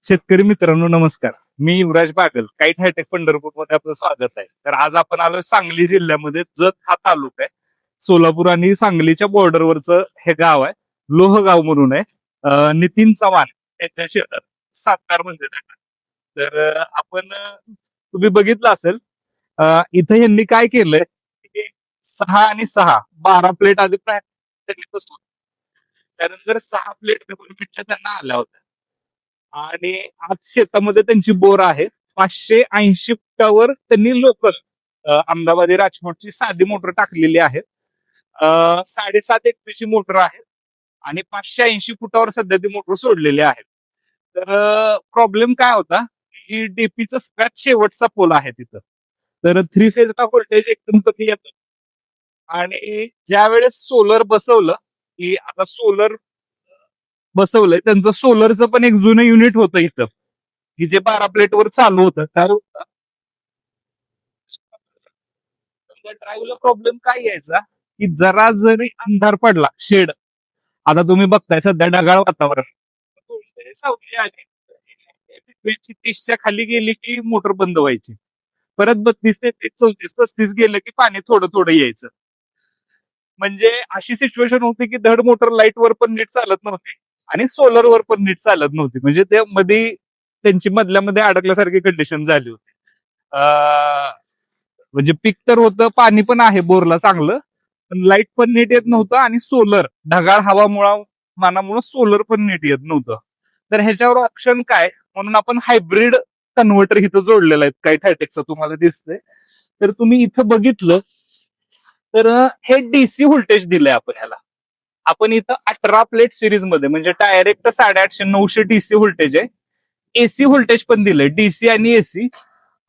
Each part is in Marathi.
शेतकरी मित्रांनो नमस्कार. मी युवराज बागल, काईट हायटेक पंढरपूर मध्ये आपलं स्वागत आहे. तर आज आपण आलोय सांगली जिल्ह्यामध्ये जत हा तालुका आहे. सोलापूर आणि सांगलीच्या बॉर्डरवरचं हे गाव आहे. लोहगाव म्हणून आहे. नितीन चव्हाण यांच्या शेतात सातकार म्हणजे त्यांना. तर आपण तुम्ही बघितलं असेल इथं यांनी काय केलंय की 6 आणि 6 12 प्लेट आधी त्यांनी बसवलं. त्यानंतर 6 प्लेट त्यांना आल्या होत्या आणि आज शेतामध्ये त्यांची बोर आहे. 580 फुटावर त्यांनी लोकल अहमदाबादी राजकोटची साधी मोटर टाकलेली आहे. 7.5 HP मोटर आहे आणि 580 फुटावर सध्या ती मोटर सोडलेली आहे. तर प्रॉब्लेम काय होता की डीपीचा सगळ्यात शेवटचा पोल आहे तिथं. तर 3 फेजला व्होल्टेज एकदम कमी येतं आणि ज्या वेळेस सोलर बसवलं की आता सोलर बसवलंय त्यांचं सोलरचं पण एक जुनं युनिट होतं इथं की जे 12 प्लेटवर चालू होतं. कारण ड्राईव्हला प्रॉब्लेम काय यायचा की जरा जरी अंधार पडला शेड, आता तुम्ही बघताय सध्या ढगाळ वातावरण, सावली आली 30च्या खाली गेली की मोटर बंद व्हायची. परत 32, 33, 34, 35 गेलं की पाणी थोडं थोडं यायचं. म्हणजे अशी सिच्युएशन होती की धड मोटर लाईटवर पण नीट चालत नव्हती आणि सोलरवर पण नीट चालत नव्हती. म्हणजे ते मध्ये त्यांची मधल्यामध्ये अडकल्यासारखी कंडिशन झाली होती. म्हणजे पीक तर होतं, पाणी पण आहे बोरला चांगलं, पण लाईट पण नीट येत नव्हतं आणि सोलर ढगाळ हवामानामुळे सोलर पण नीट येत नव्हतं. तर ह्याच्यावर ऑप्शन काय म्हणून आपण हायब्रिड कन्व्हर्टर इथं जोडलेलं आहे. काही हायटेकचं तुम्हाला दिसतंय. तर तुम्ही इथं बघितलं तर हे डीसी व्होल्टेज दिलंय आपण ह्याला. आपण इथं 18 प्लेट सिरीज मध्ये म्हणजे डायरेक्ट 850 900 डीसी व्होल्टेज आहे. एसी व्होल्टेज पण दिलंय, डीसी आणि एसी.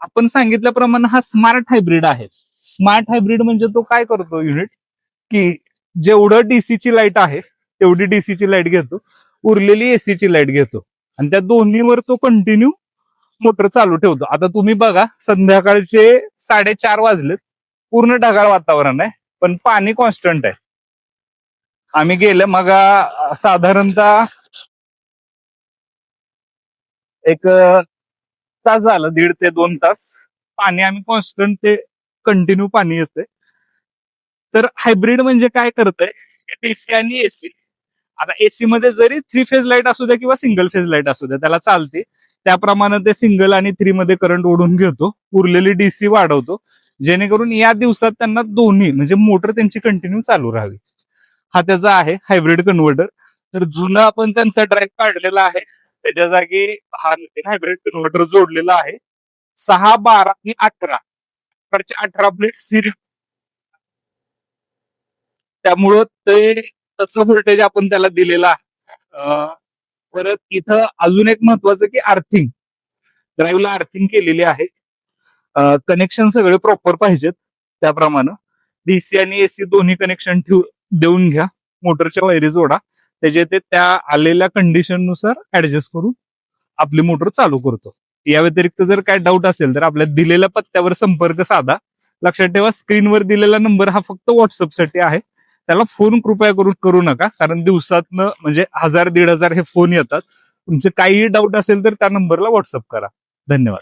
आपण सांगितल्याप्रमाणे हा स्मार्ट हायब्रिड आहे. स्मार्ट हायब्रिड म्हणजे तो काय करतो युनिट की जेवढं डीसीची लाईट आहे तेवढी डीसीची लाईट घेतो, उरलेली एसीची लाईट घेतो आणि त्या दोन्हीवर तो कंटिन्यू मोटर चालू ठेवतो. आता तुम्ही बघा संध्याकाळचे 4:30 वाजलेत, पूर्ण ढगाळ वातावरण आहे पण पाणी कॉन्स्टंट आहे. आम्ही गेले मग साधारणतः एक तास झालं, 1.5 ते 2 तास पाणी आम्ही कॉन्स्टंट ते कंटिन्यू पाणी येतंय. तर हायब्रिड म्हणजे काय करतंय डीसी आणि एसी. आता एसी मध्ये जरी 3 फेज लाईट असू द्या किंवा सिंगल फेज लाईट असू द्या त्याला चालते. त्याप्रमाणे ते सिंगल आणि 3 मध्ये करंट ओढून घेतो, उरलेली डीसी वाढवतो जेणेकरून या दिवसात त्यांना दोन्ही म्हणजे मोटर त्यांची कंटिन्यू चालू राहावी. हा त्याचा आहे हायब्रिड कन्व्हर्टर. तर जुनं आपण त्यांचा ड्राईव्ह काढलेला आहे, त्याच्या जागी हा हायब्रिड कन्व्हर्टर जोडलेला आहे. 6, 12 आणि 18 18 प्लेट सिरीज, त्यामुळं ते तसं व्होल्टेज आपण त्याला दिलेलं आहे. परत इथं अजून एक महत्वाचं की अर्थिंग, ड्राईव्हला अर्थिंग केलेली आहे. कनेक्शन सगळे प्रॉपर पाहिजेत. त्याप्रमाणे डीसी आणि एसी दोन्ही कनेक्शन देऊन घ्या, मोटरच्या वायरी जोडा, त्याचे ते त्या आलेल्या कंडिशन नुसार ऍडजस्ट करून आपली मोटर चालू करतो. या व्यतिरिक्त जर काय डाऊट असेल तर आपल्या दिलेल्या पत्त्यावर संपर्क साधा. लक्षात ठेवा स्क्रीनवर दिलेला नंबर हा फक्त व्हॉट्सअपसाठी आहे, त्याला फोन कृपया करू नका, कारण दिवसातनं म्हणजे 1000-1500 हे फोन येतात. तुमचे काहीही डाऊट असेल तर त्या नंबरला व्हॉट्सअप करा. धन्यवाद.